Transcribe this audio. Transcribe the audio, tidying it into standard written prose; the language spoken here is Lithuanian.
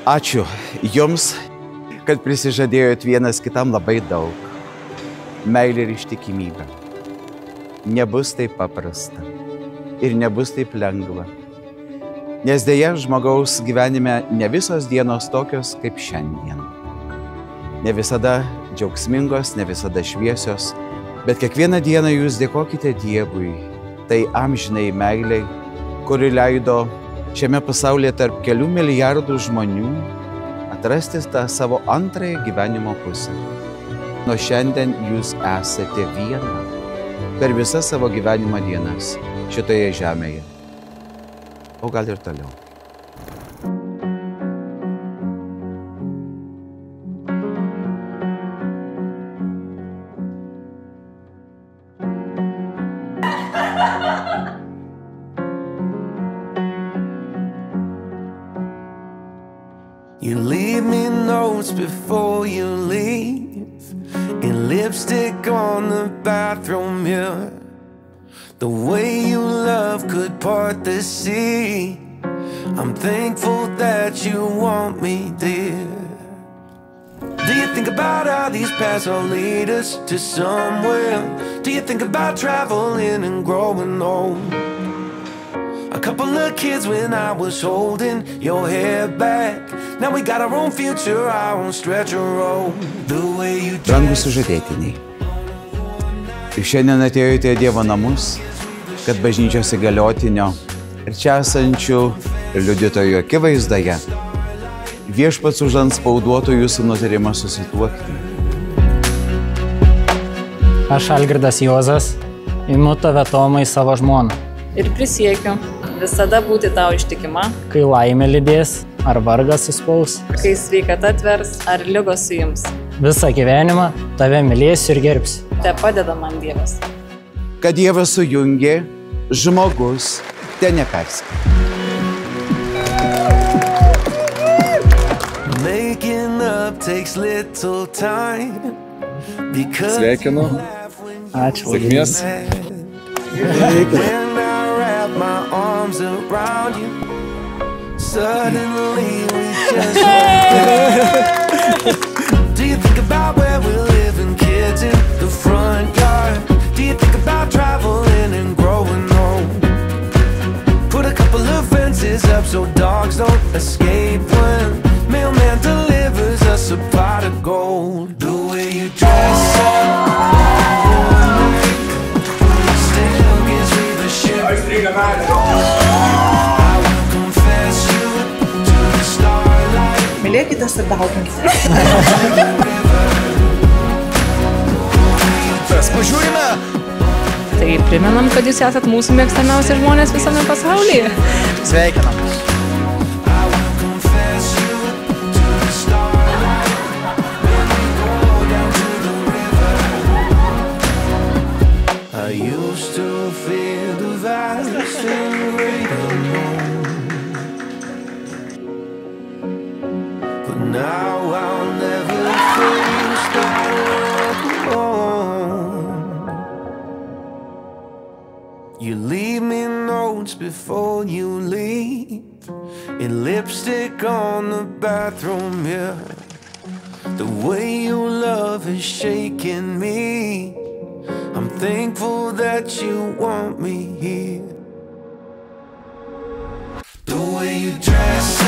Ačiū Jums, kad prisižadėjot vienas kitam labai daug. Meilė ir ištikimybė. Nebus taip paprasta ir nebus taip lengva. Nes deja, žmogaus gyvenime ne visos dienos tokios kaip šiandien. Ne visada džiaugsmingos, ne visada šviesios, bet kiekvieną dieną jūs dėkokite Dievui, tai amžinai meiliai, kuri leido šiame pasaulyje tarp kelių milijardų žmonių atrasti tą savo antrąją gyvenimo pusę. Nuo šiandien jūs esate viena per visas savo gyvenimo dienas šitoje žemėje. O gal ir toliau. You leave me notes before you leave, and lipstick on the bathroom mirror. The way you love could part the sea. I'm thankful that you want me, dear. Do you think about how these paths all lead us to somewhere? Do you think about traveling and growing old? A couple of kids when I was holding your hair back. Now we got our own future, our own stretch of road. The way you Brangūs sužadėtiniai, ir šiandien atėjote į Dievo namus, kad bažnyčios įgaliotinio ir čia esančių liudytojų akivaizdoje viešpats užantspauduotų jūsų nutarimą susituokti. Aš Algirdas Juozas, imu tave Tomai savo žmoną. Ir prisiekiu visada būti tau ištikima, Kai laimė lydės, ar vargas suspaus, kai sveikata atvers ar ligos suims. visą gyvenimą tave mylėsiu ir gerbsiu. Te padeda man Dievas. Kad Dievas sujungė, žmogus te neperskiria. making up takes little time. Because Sveikinu. Ačiū. Sėkmės. when I wrap my arms around you, suddenly we just Do you think about where we're living, kids in the front yard? Do you think about traveling and growing old? Put a couple of fences up so dogs don't escape when mailman delivers us a pot of gold. The way you dress up still gives me the shivers. I will confess you to the starlight. Mylėkitės ir dauginkite. Pažiūrime! Tai primenam, kad jūs esat mūsų mėgstamiausi žmonės visame pasaulyje. Sveikinam. I will confess you to the starlight. When we go down to the river, I used to fear the vast and great unknown, but now I'll never face the world alone. You leave me notes before you leave, and lipstick on the bathroom mirror. The way you love is shaking me. I'm thankful that you want me here. The way you dress